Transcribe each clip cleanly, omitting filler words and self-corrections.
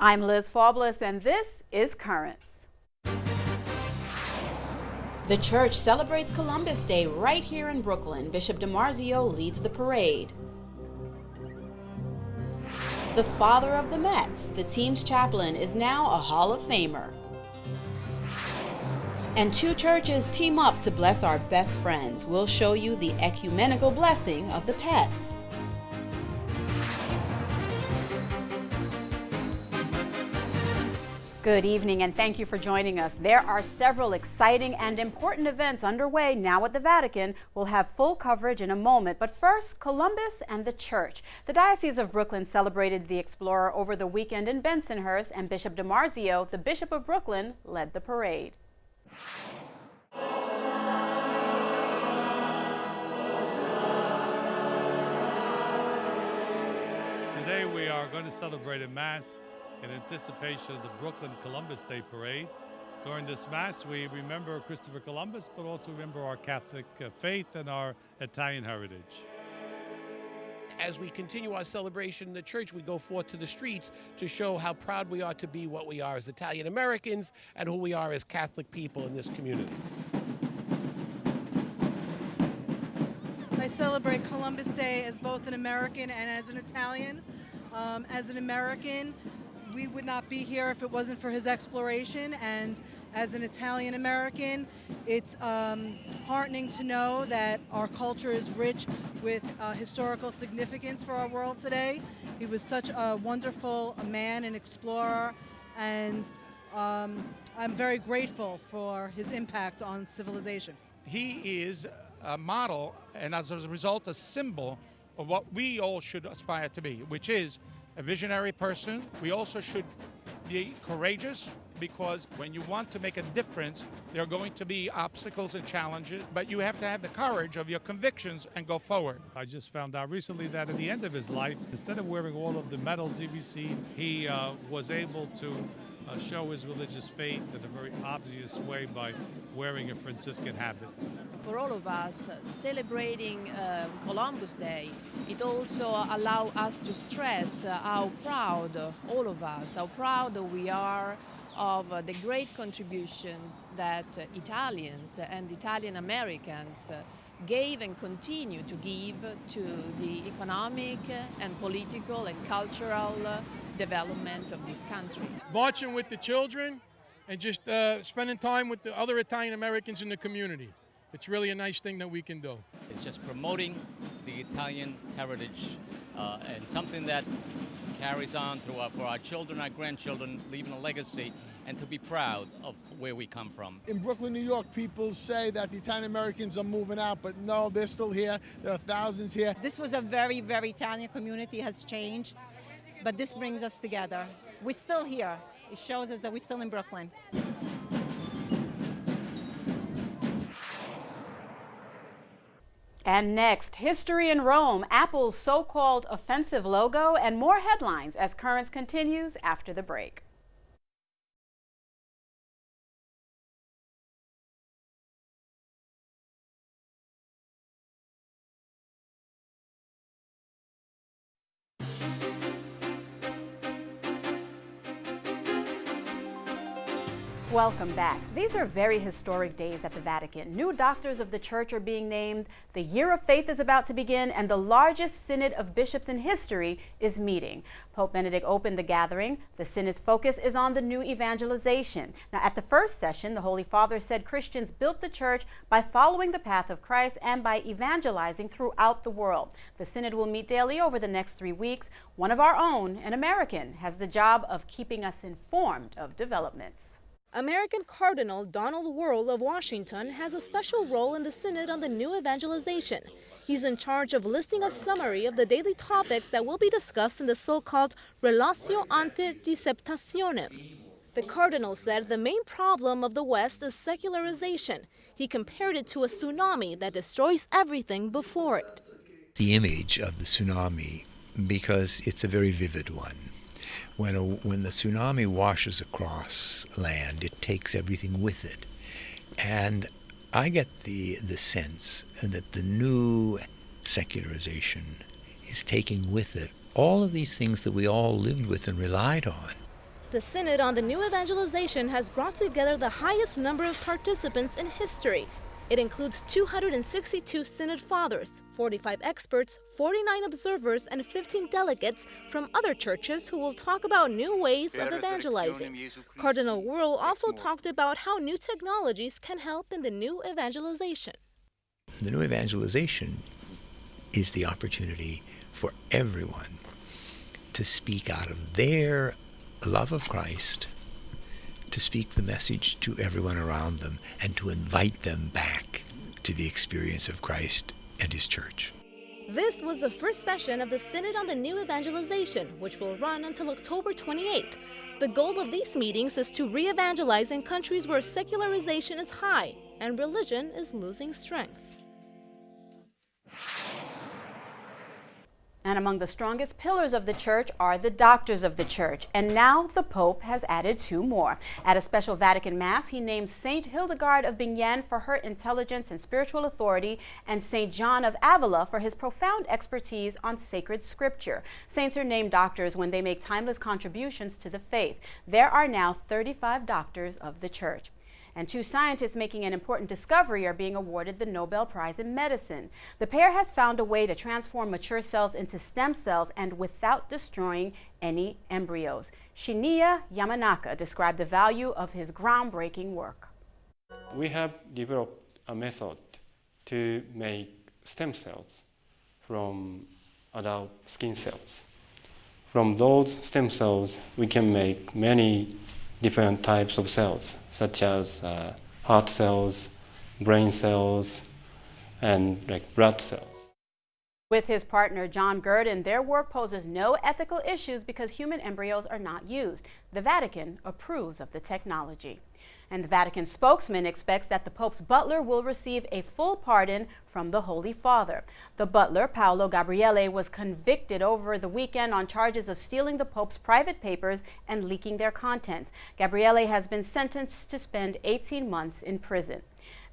I'm Liz Faublas, and this is Currents. The church celebrates Columbus Day right here in Brooklyn. Bishop DiMarzio leads the parade. The father of the METS, the team's chaplain, is now a Hall of Famer. And two churches team up to bless our best friends. We'll show you the ecumenical blessing of the pets. Good evening, and thank you for joining us. There are several exciting and important events underway now at the Vatican. We'll have full coverage in a moment, but first, Columbus and the church. The Diocese of Brooklyn celebrated the explorer over the weekend in Bensonhurst, and Bishop DiMarzio, the Bishop of Brooklyn, led the parade. Today we are going to celebrate a Mass in anticipation of the Brooklyn Columbus Day Parade. During this Mass, we remember Christopher Columbus, but also remember our Catholic faith and our Italian heritage. As we continue our celebration in the church, we go forth to the streets to show how proud we are to be what we are as Italian Americans and who we are as Catholic people in this community. I celebrate Columbus Day as both an American and as an Italian. As an American, we would not be here if it wasn't for his exploration, and as an Italian American, it's heartening to know that our culture is rich with historical significance for our world today. He was such a wonderful man and explorer, and I'm very grateful for his impact on civilization. He is a model, and as a result, a symbol of what we all should aspire to be, which is a visionary person. We also should be courageous, because when you want to make a difference, there are going to be obstacles and challenges, but you have to have the courage of your convictions and go forward. I just found out recently that at the end of his life, instead of wearing all of the medals he received, he was able to show his religious faith in a very obvious way by wearing a Franciscan habit. For all of us, celebrating Columbus Day, it also allows us to stress how proud, all of us, how proud we are of the great contributions that Italians and Italian Americans gave and continue to give to the economic and political and cultural development of this country. Marching with the children and just spending time with the other Italian Americans in the community. It's really a nice thing that we can do. It's just promoting the Italian heritage and something that carries on through for our children, our grandchildren, leaving a legacy, and to be proud of where we come from. In Brooklyn, New York, people say that the Italian Americans are moving out, but no, they're still here. There are thousands here. This was a very, very Italian community, has changed, but this brings us together. We're still here. It shows us that we're still in Brooklyn. And next, history in Rome, Apple's so-called offensive logo, and more headlines as Currents continues after the break. Welcome back. These are very historic days at the Vatican. New doctors of the church are being named, the Year of Faith is about to begin, and the largest synod of bishops in history is meeting. Pope Benedict opened the gathering. The synod's focus is on the new evangelization. Now, at the first session, the Holy Father said Christians built the church by following the path of Christ and by evangelizing throughout the world. The synod will meet daily over the next 3 weeks. One of our own, an American, has the job of keeping us informed of developments. American Cardinal Donald Wuerl of Washington has a special role in the Synod on the new evangelization. He's in charge of listing a summary of the daily topics that will be discussed in the so-called Relatio ante Disceptationem. The Cardinal said the main problem of the West is secularization. He compared it to a tsunami that destroys everything before it. The image of the tsunami, because it's a very vivid one. When the tsunami washes across land, it takes everything with it. And I get the sense that the new secularization is taking with it all of these things that we all lived with and relied on. The Synod on the New Evangelization has brought together the highest number of participants in history. It includes 262 Synod Fathers, 45 experts, 49 observers, and 15 delegates from other churches who will talk about new ways of evangelizing. Cardinal Wuerl also talked about how new technologies can help in the new evangelization. The new evangelization is the opportunity for everyone to speak out of their love of Christ, to speak the message to everyone around them, and to invite them back to the experience of Christ and His church. This was the first session of the Synod on the New Evangelization, which will run until October 28th. The goal of these meetings is to re-evangelize in countries where secularization is high and religion is losing strength. And among the strongest pillars of the church are the doctors of the church. And now the Pope has added 2 more. At a special Vatican Mass, he named Saint Hildegard of Bingen for her intelligence and spiritual authority, and Saint John of Avila for his profound expertise on sacred scripture. Saints are named doctors when they make timeless contributions to the faith. There are now 35 doctors of the church. And 2 scientists making an important discovery are being awarded the Nobel Prize in Medicine. The pair has found a way to transform mature cells into stem cells and without destroying any embryos. Shinya Yamanaka described the value of his groundbreaking work. We have developed a method to make stem cells from adult skin cells. From those stem cells, we can make many different types of cells, such as heart cells, brain cells, and blood cells. With his partner John Gurdon, their work poses no ethical issues because human embryos are not used. The Vatican approves of the technology. And the Vatican spokesman expects that the Pope's butler will receive a full pardon from the Holy Father. The butler, Paolo Gabriele, was convicted over the weekend on charges of stealing the Pope's private papers and leaking their contents. Gabriele has been sentenced to spend 18 months in prison.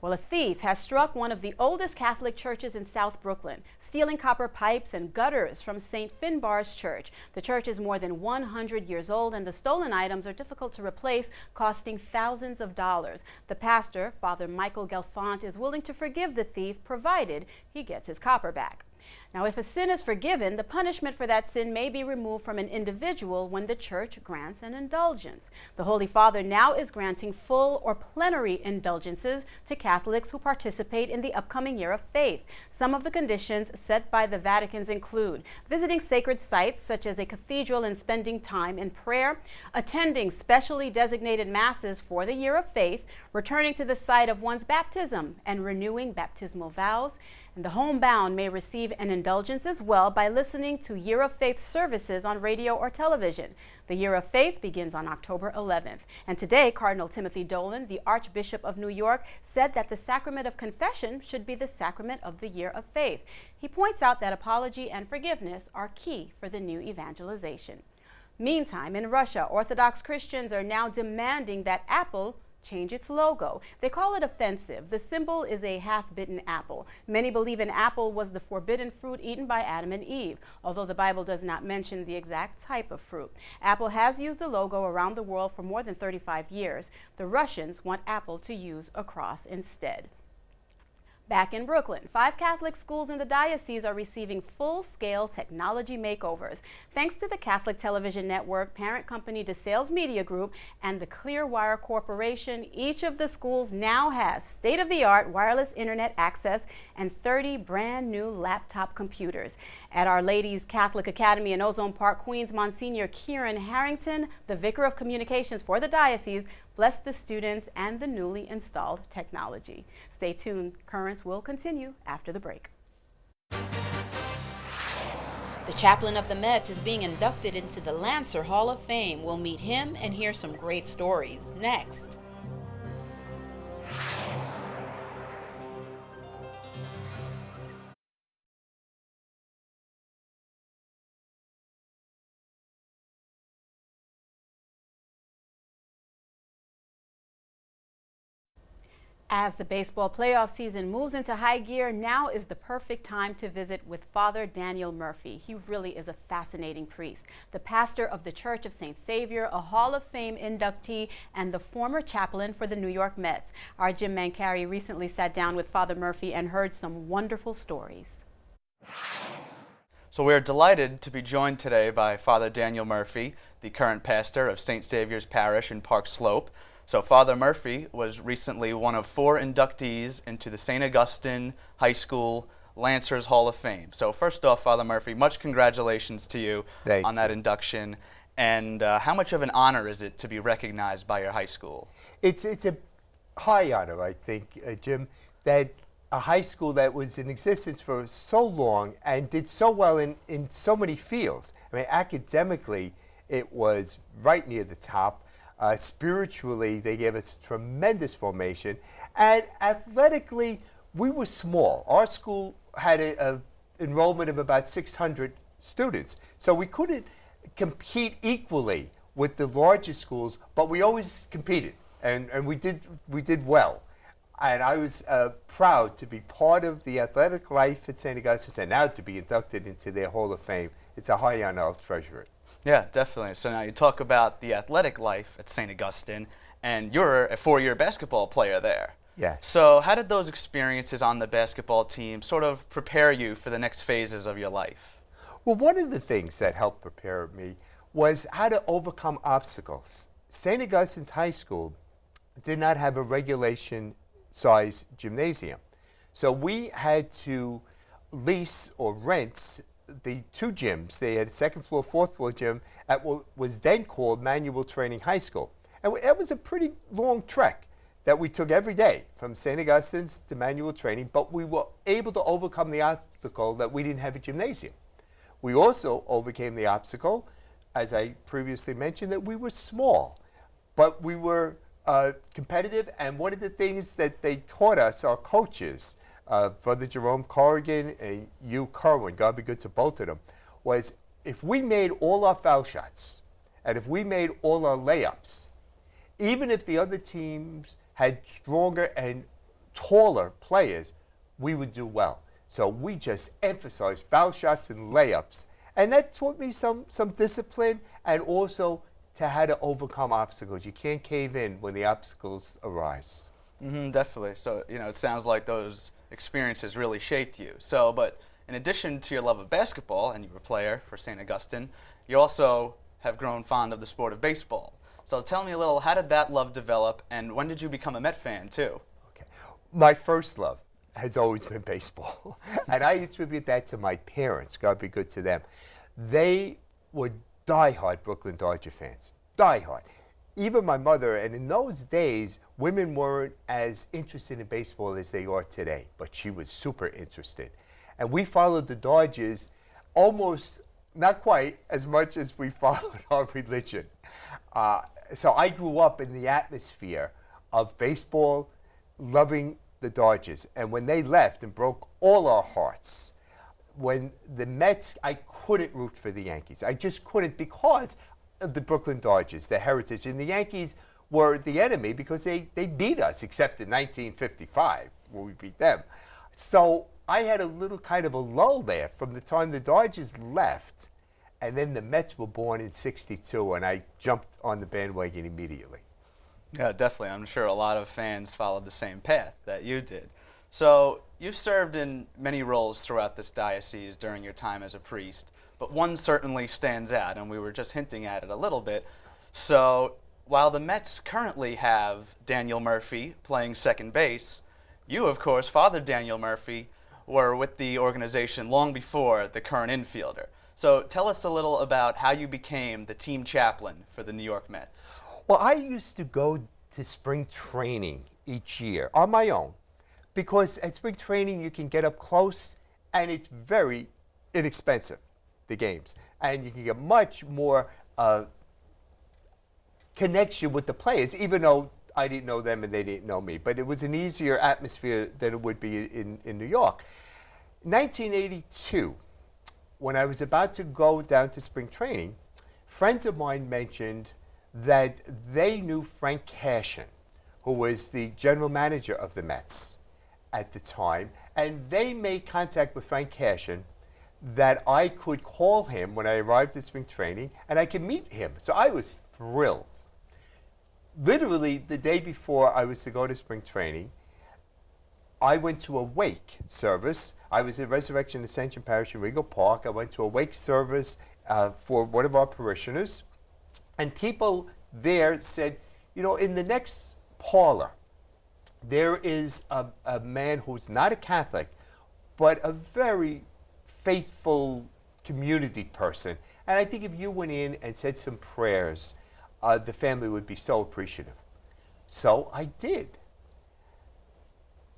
Well, a thief has struck one of the oldest Catholic churches in South Brooklyn, stealing copper pipes and gutters from St. Finbarr's Church. The church is more than 100 years old, and the stolen items are difficult to replace, costing thousands of dollars. The pastor, Father Michael Gelfand, is willing to forgive the thief, provided he gets his copper back. Now, if a sin is forgiven, the punishment for that sin may be removed from an individual when the church grants an indulgence. The Holy Father now is granting full or plenary indulgences to Catholics who participate in the upcoming Year of Faith. Some of the conditions set by the Vaticans include visiting sacred sites such as a cathedral and spending time in prayer, attending specially designated masses for the Year of Faith, returning to the site of one's baptism and renewing baptismal vows. And the homebound may receive an indulgence as well by listening to Year of Faith services on radio or television. The Year of Faith begins on October 11th. And today, Cardinal Timothy Dolan, the Archbishop of New York, said that the sacrament of confession should be the sacrament of the Year of Faith. He points out that apology and forgiveness are key for the new evangelization. Meantime, in Russia, Orthodox Christians are now demanding that Apple change its logo. They call it offensive. The symbol is a half-bitten apple. Many believe an apple was the forbidden fruit eaten by Adam and Eve, although the Bible does not mention the exact type of fruit. Apple has used the logo around the world for more than 35 years. The Russians want Apple to use a cross instead. Back in Brooklyn, 5 Catholic schools in the diocese are receiving full-scale technology makeovers. Thanks to the Catholic Television Network, parent company DeSales Media Group, and the Clearwire Corporation, each of the schools now has state-of-the-art wireless internet access and 30 brand new laptop computers. At Our Lady's Catholic Academy in Ozone Park, Queens, Monsignor Kieran Harrington, the Vicar of Communications for the diocese, blessed the students and the newly installed technology. Stay tuned. Currents will continue after the break. The chaplain of the METS is being inducted into the Lancer Hall of Fame. We'll meet him and hear some great stories next. As the baseball playoff season moves into high gear, now is the perfect time to visit with Father Daniel Murphy. He really is a fascinating priest, the pastor of the Church of St. Savior, a Hall of Fame inductee, and the former chaplain for the New York Mets. Our Jim Mancari recently sat down with Father Murphy and heard some wonderful stories. So we're delighted to be joined today by Father Daniel Murphy, the current pastor of St. Saviour's Parish in Park Slope. So Father Murphy was recently one of 4 inductees into the St. Augustine High School Lancers Hall of Fame. So first off, Father Murphy, much congratulations to you on that induction. And how much of an honor is it to be recognized by your high school? It's a high honor, I think, Jim, that a high school that was in existence for so long and did so well in so many fields. I mean, academically, it was right near the top. Spiritually, they gave us tremendous formation. And athletically, we were small. Our school had an enrollment of about 600 students. So we couldn't compete equally with the largest schools, but we always competed, and we did well. And I was proud to be part of the athletic life at St. Augustine's and now to be inducted into their Hall of Fame. It's a high honor. I'll treasure it. Yeah, definitely. So now you talk about the athletic life at St. Augustine, and you're a 4-year basketball player there. Yeah. So how did those experiences on the basketball team sort of prepare you for the next phases of your life? Well, one of the things that helped prepare me was how to overcome obstacles. St. Augustine's High School did not have a regulation size gymnasium. So we had to lease or rent the 2 gyms. They had a 2nd floor, 4th floor gym at what was then called Manual Training High School. And it was a pretty long trek that we took every day from St. Augustine's to Manual Training, but we were able to overcome the obstacle that we didn't have a gymnasium. We also overcame the obstacle, as I previously mentioned, that we were small, but we were competitive. And one of the things that they taught us, our coaches, Brother Jerome Corrigan and Hugh Kerwin, God be good to both of them, was if we made all our foul shots and if we made all our layups, even if the other teams had stronger and taller players, we would do well. So we just emphasized foul shots and layups. And that taught me some discipline and also to how to overcome obstacles. You can't cave in when the obstacles arise. Definitely. So, it sounds like those experiences really shaped you. So, but in addition to your love of basketball, and you were a player for St. Augustine, you also have grown fond of the sport of baseball. So tell me a little, how did that love develop, and when did you become a Met fan, too? Okay. My first love has always been baseball. And I attribute that to my parents. God be good to them. They were diehard Brooklyn Dodger fans. Diehard. Even my mother, and in those days, women weren't as interested in baseball as they are today, but she was super interested. And we followed the Dodgers almost, not quite, as much as we followed our religion. So I grew up in the atmosphere of baseball, loving the Dodgers. And when they left and broke all our hearts, when the Mets, I couldn't root for the Yankees. I just couldn't because of the Brooklyn Dodgers, the heritage. And the Yankees were the enemy because they beat us, except in 1955 when we beat them. So I had a little kind of a lull there from the time the Dodgers left, and then the Mets were born in '62, and I jumped on the bandwagon immediately. Yeah, definitely. I'm sure a lot of fans followed the same path that you did. So you've served in many roles throughout this diocese during your time as a priest, but one certainly stands out, and we were just hinting at it a little bit. So while the Mets currently have Daniel Murphy playing second base, you, of course, Father Daniel Murphy, were with the organization long before the current infielder. So tell us a little about how you became the team chaplain for the New York Mets. Well, I used to go to spring training each year on my own because at spring training you can get up close and it's very inexpensive, the games. And you can get much more connection with the players, even though I didn't know them and they didn't know me. But it was an easier atmosphere than it would be in New York. 1982, when I was about to go down to spring training, friends of mine mentioned that they knew Frank Cashin, who was the general manager of the Mets at the time, and they made contact with Frank Cashin that I could call him when I arrived at spring training and I could meet him. So I was thrilled. Literally the day before I was to go to spring training, I went to a wake service. I was at Resurrection Ascension Parish in Regal Park. I went to a wake service for one of our parishioners, and people there said, you know, in the next parlor, there is a man who's not a Catholic, but a very faithful community person. And I think if you went in and said some prayers, the family would be so appreciative. So I did.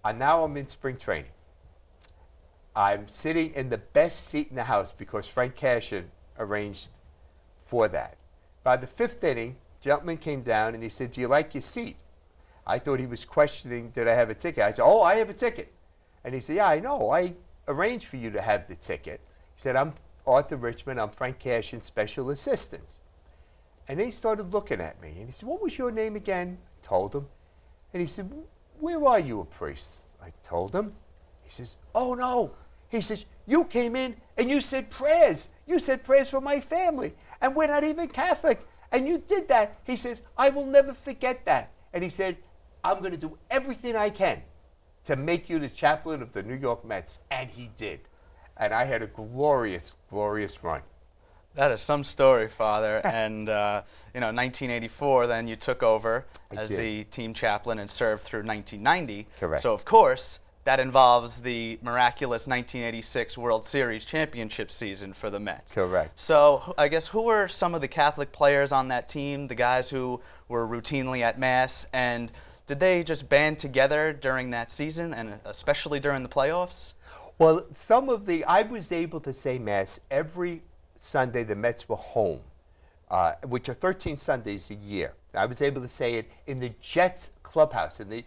And now I'm in spring training. I'm sitting in the best seat in the house because Frank Cashin arranged for that. By the 5th inning, gentleman came down and he said, "Do you like your seat?" I thought he was questioning, did I have a ticket? I said, "Oh, I have a ticket." And he said, "Yeah, I know. I arranged for you to have the ticket." He said, "I'm Arthur Richmond. I'm Frank Cashin's special assistant." And they started looking at me. And he said, "What was your name again?" I told him. And he said, "Where are you a priest?" I told him. He says, "Oh, no." He says, "You came in and you said prayers. You said prayers for my family. And we're not even Catholic. And you did that." He says, "I will never forget that." And he said, "I'm going to do everything I can to make you the chaplain of the New York Mets." And he did. And I had a glorious, glorious run. That is some story, Father. And, 1984, then you took over as the team chaplain and served through 1990. Correct. So, of course, that involves the miraculous 1986 World Series championship season for the Mets. Correct. So, I guess, who were some of the Catholic players on that team, the guys who were routinely at Mass, and did they just band together during that season, and especially during the playoffs? Well, I was able to say Mass every Sunday the Mets were home, which are 13 Sundays a year. I was able to say it in the Jets clubhouse, and the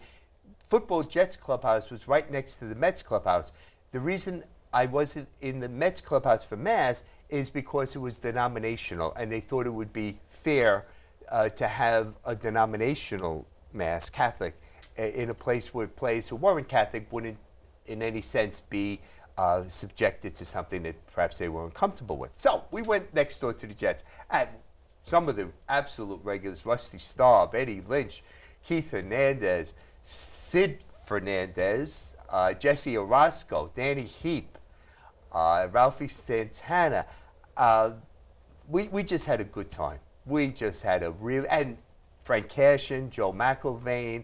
football Jets clubhouse was right next to the Mets clubhouse. The reason I wasn't in the Mets clubhouse for Mass is because it was denominational, and they thought it would be fair to have a denominational Mass, Catholic, in a place where players who weren't Catholic wouldn't in any sense be subjected to something that perhaps they weren't comfortable with. So we went next door to the Jets, and some of the absolute regulars, Rusty Staub, Eddie Lynch, Keith Hernandez, Sid Fernandez, Jesse Orozco, Danny Heap, Ralphie Santana. We just had a good time. We just had a real, and Frank Cashin, Joe McIlvain,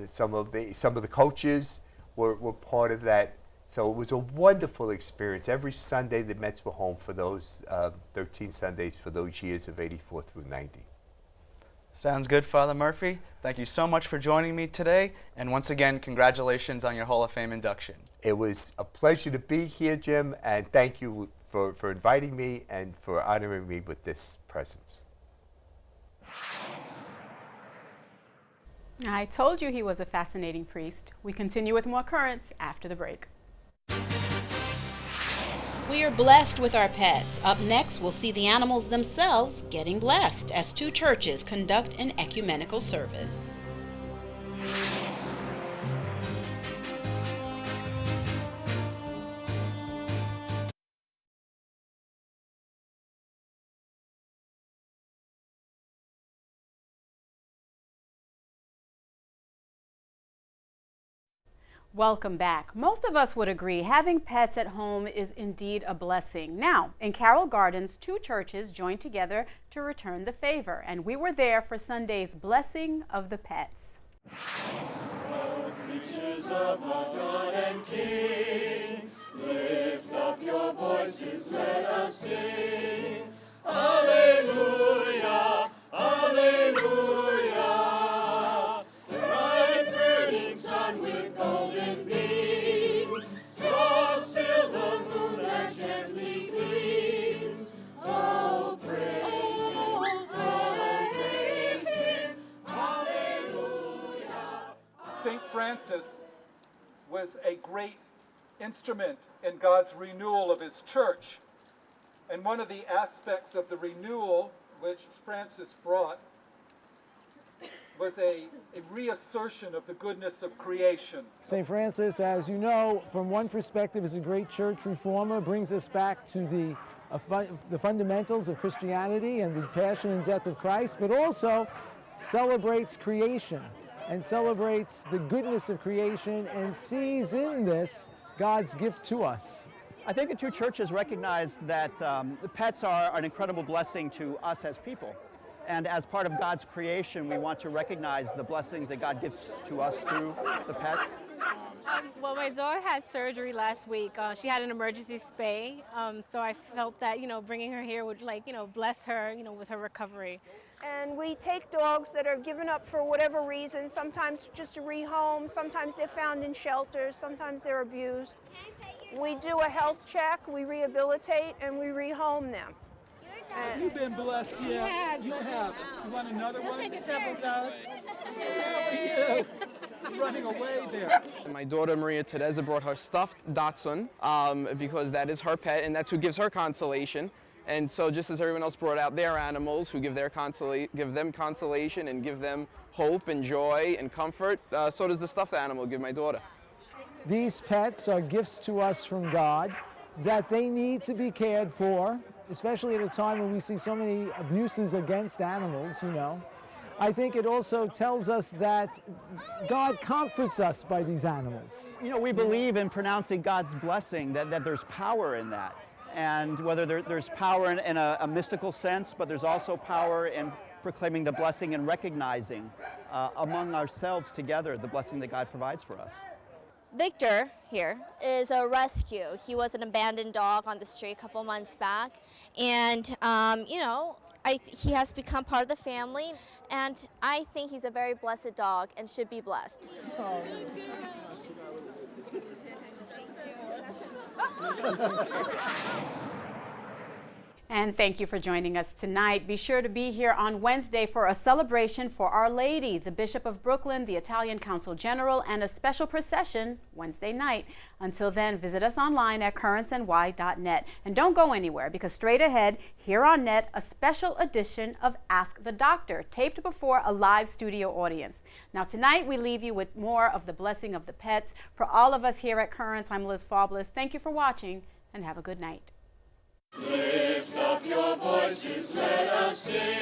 some of the coaches were part of that. So it was a wonderful experience. Every Sunday the Mets were home for those 13 Sundays for those years of 84 through 90. Sounds good, Father Murphy. Thank you so much for joining me today. And once again, congratulations on your Hall of Fame induction. It was a pleasure to be here, Jim, and thank you for inviting me and for honoring me with this presence. I told you he was a fascinating priest. We continue with more currents after the break. We are blessed with our pets. Up next, we'll see the animals themselves getting blessed as two churches conduct an ecumenical service. Welcome back. Most of us would agree having pets at home is indeed a blessing. Now, in Carroll Gardens, two churches joined together to return the favor, and we were there for Sunday's Blessing of the Pets. O creatures of our God and King, lift up your voices, let us sing. Alleluia, alleluia. Bright burning sun with golden beams, soft silver moon that gently gleams. Oh, praise him, alleluia. St. Francis was a great instrument in God's renewal of his church. And one of the aspects of the renewal which Francis brought was a reassertion of the goodness of creation. St. Francis, as you know, from one perspective is a great church reformer, brings us back to the fundamentals of Christianity and the passion and death of Christ, but also celebrates creation and celebrates the goodness of creation and sees in this God's gift to us. I think the two churches recognize that the pets are an incredible blessing to us as people. And as part of God's creation, we want to recognize the blessings that God gives to us through the pets. Well, my dog had surgery last week. She had an emergency spay, so I felt that, bringing her here would, bless her, with her recovery. And we take dogs that are given up for whatever reason, sometimes just to rehome, sometimes they're found in shelters, sometimes they're abused. We do a health check, we rehabilitate, and we rehome them. Have you been blessed yet? Yes. You have. You want another one? Take a several dose. Yeah. You're running away there. My daughter Maria Teresa brought her stuffed Dachshund because that is her pet and that's who gives her consolation. And so just as everyone else brought out their animals who give them consolation and give them hope and joy and comfort, so does the stuffed animal give my daughter. These pets are gifts to us from God that they need to be cared for, especially at a time when we see so many abuses against animals, I think it also tells us that God comforts us by these animals. We believe in pronouncing God's blessing, that there's power in that. And whether there's power in a mystical sense, but there's also power in proclaiming the blessing and recognizing among ourselves together the blessing that God provides for us. Victor here is a rescue. He was an abandoned dog on the street a couple months back, and he has become part of the family, and I think he's a very blessed dog and should be blessed. And thank you for joining us tonight. Be sure to be here on Wednesday for a celebration for Our Lady, the Bishop of Brooklyn, the Italian Consul General, and a special procession Wednesday night. Until then, visit us online at currentsny.net. And don't go anywhere, because straight ahead, here on Net, a special edition of Ask the Doctor, taped before a live studio audience. Now tonight, we leave you with more of the blessing of the pets. For all of us here at Currents, I'm Liz Fabulous. Thank you for watching, and have a good night. Lift up your voices, let us sing.